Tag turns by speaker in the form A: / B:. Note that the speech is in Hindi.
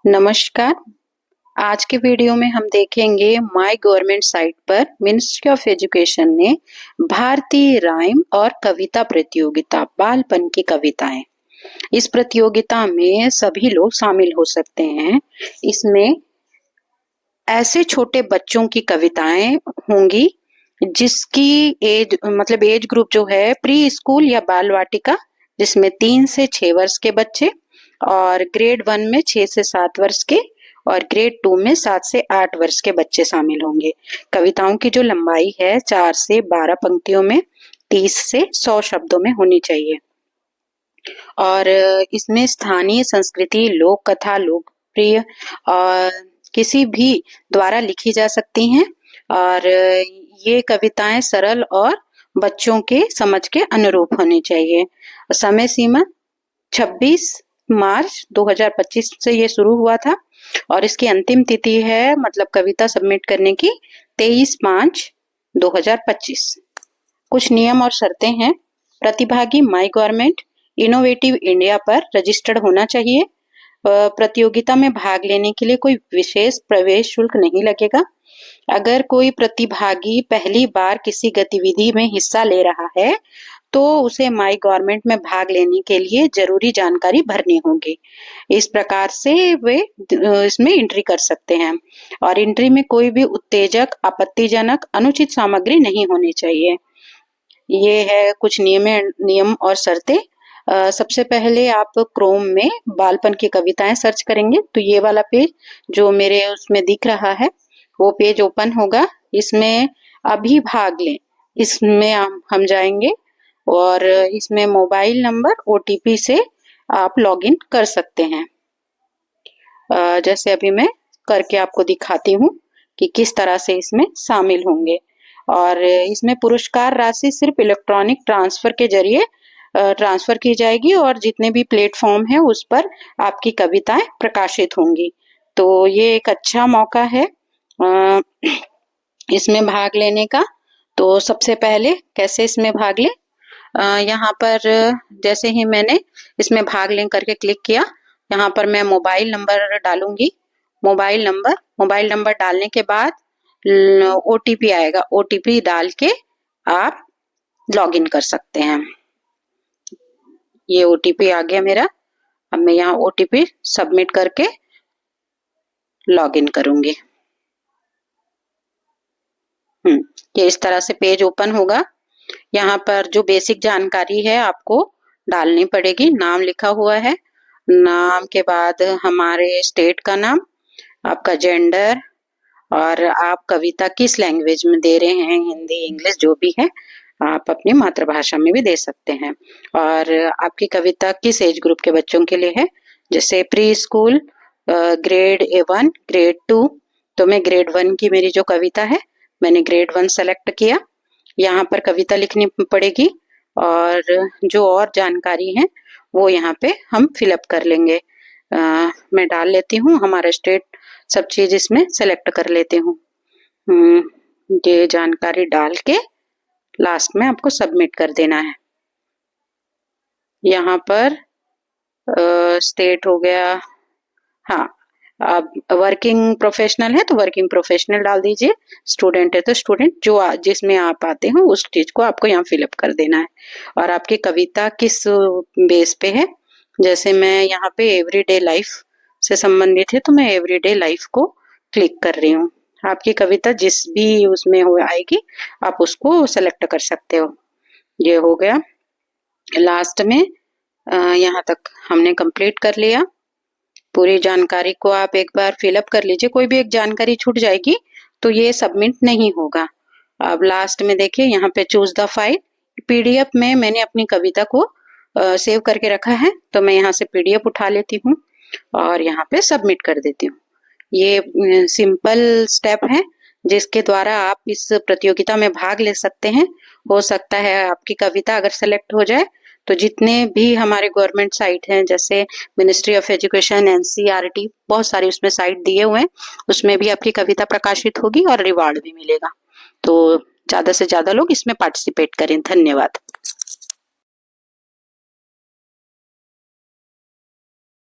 A: नमस्कार। आज के वीडियो में हम देखेंगे माय गवर्नमेंट साइट पर मिनिस्ट्री ऑफ एजुकेशन ने भारतीय राइम और कविता प्रतियोगिता बालपन की कविताएं। इस प्रतियोगिता में सभी लोग शामिल हो सकते हैं। इसमें ऐसे छोटे बच्चों की कविताएं होंगी जिसकी एज ग्रुप जो है प्री स्कूल या बाल वाटिका, जिसमें 3 से 6 वर्ष के बच्चे, और ग्रेड 1 में 6 से 7 वर्ष के और ग्रेड 2 में 7 से 8 वर्ष के बच्चे शामिल होंगे। कविताओं की जो लंबाई है 4 से 12 पंक्तियों में 30 से 100 शब्दों में होनी चाहिए। और इसमें स्थानीय संस्कृति, लोक कथा, लोकप्रिय और किसी भी द्वारा लिखी जा सकती हैं। और ये कविताएं सरल और बच्चों के समझ के अनुरूप होनी चाहिए। समय सीमा 26 मार्च 2025 से ये शुरू हुआ था और इसकी अंतिम तिथि है कविता सबमिट करने की 23/5/2025। कुछ नियम और शर्तें हैं। प्रतिभागी माय गवर्नमेंट इनोवेटिव इंडिया पर रजिस्टर्ड होना चाहिए। प्रतियोगिता में भाग लेने के लिए कोई विशेष प्रवेश शुल्क नहीं लगेगा। अगर कोई प्रतिभागी पहली बार किसी गतिविधि में हिस्सा ले रहा है तो उसे माय गवर्नमेंट में भाग लेने के लिए जरूरी जानकारी भरनी होगी। इस प्रकार से वे इसमें एंट्री कर सकते हैं और एंट्री में कोई भी उत्तेजक, आपत्तिजनक, अनुचित सामग्री नहीं होनी चाहिए। ये है कुछ नियम और शर्तें। सबसे पहले आप क्रोम में बालपन की कविताएं सर्च करेंगे तो ये वाला पेज जो मेरे उसमें दिख रहा है वो पेज ओपन होगा। इसमें अभी भाग लें, इसमें हम जाएंगे और इसमें मोबाइल नंबर ओटीपी से आप लॉगिन कर सकते हैं। जैसे अभी मैं करके आपको दिखाती हूँ कि किस तरह से इसमें शामिल होंगे। और इसमें पुरस्कार राशि सिर्फ इलेक्ट्रॉनिक ट्रांसफर के जरिए ट्रांसफर की जाएगी और जितने भी प्लेटफॉर्म है उस पर आपकी कविताएं प्रकाशित होंगी। तो ये एक अच्छा मौका है इसमें भाग लेने का। तो सबसे पहले कैसे इसमें भाग लें, यहाँ पर जैसे ही मैंने इसमें भाग लें करके क्लिक किया, यहाँ पर मैं मोबाइल नंबर डालूंगी। मोबाइल नंबर डालने के बाद ओटीपी आएगा, ओटीपी डाल के आप लॉगिन कर सकते हैं। ये ओटीपी आ गया मेरा। अब मैं यहाँ ओटीपी सबमिट करके लॉगिन करूंगी। ये इस तरह से पेज ओपन होगा। यहाँ पर जो बेसिक जानकारी है आपको डालनी पड़ेगी। नाम लिखा हुआ है, नाम के बाद हमारे स्टेट का नाम, आपका जेंडर और आप कविता किस लैंग्वेज में दे रहे हैं, हिंदी, इंग्लिश, जो भी है आप अपनी मातृभाषा में भी दे सकते हैं। और आपकी कविता किस एज ग्रुप के बच्चों के लिए है, जैसे प्री स्कूल, ग्रेड 1, ग्रेड 2। तो मैं ग्रेड 1 की मेरी जो कविता है मैंने ग्रेड 1 सेलेक्ट किया। यहाँ पर कविता लिखनी पड़ेगी और जो और जानकारी है वो यहाँ पे हम फिलअप कर लेंगे। मैं डाल लेती हूँ हमारा स्टेट, सब चीज इसमें सेलेक्ट कर लेती हूँ। ये जानकारी डाल के लास्ट में आपको सबमिट कर देना है। यहाँ पर स्टेट हो गया, हाँ। अब वर्किंग प्रोफेशनल है तो वर्किंग प्रोफेशनल डाल दीजिए, स्टूडेंट है तो स्टूडेंट, जो जिसमें आप आते हो उस चीज को आपको यहाँ फिलअप कर देना है। और आपकी कविता किस बेस पे है, जैसे मैं यहाँ पे एवरीडे लाइफ से संबंधित है तो मैं एवरीडे लाइफ को क्लिक कर रही हूँ। आपकी कविता जिस भी उसमें हो आएगी आप उसको सेलेक्ट कर सकते हो। ये हो गया। लास्ट में यहाँ तक हमने कंप्लीट कर लिया। पूरी जानकारी को आप एक बार फिलअप कर लीजिए। कोई भी एक जानकारी छूट जाएगी तो ये सबमिट नहीं होगा। अब लास्ट में देखिए यहाँ पे चूज द फाइल, पीडीएफ में मैंने अपनी कविता को सेव करके रखा है तो मैं यहाँ से पीडीएफ उठा लेती हूँ और यहाँ पे सबमिट कर देती हूँ। ये सिंपल स्टेप है जिसके द्वारा आप इस प्रतियोगिता में भाग ले सकते हैं। हो सकता है आपकी कविता अगर सेलेक्ट हो जाए तो जितने भी हमारे गवर्नमेंट साइट हैं जैसे मिनिस्ट्री ऑफ एजुकेशन, एनसीईआरटी, बहुत सारे उसमें साइट दिए हुए हैं, उसमें भी आपकी कविता प्रकाशित होगी और रिवार्ड भी मिलेगा। तो ज्यादा से ज्यादा लोग इसमें पार्टिसिपेट करें। धन्यवाद।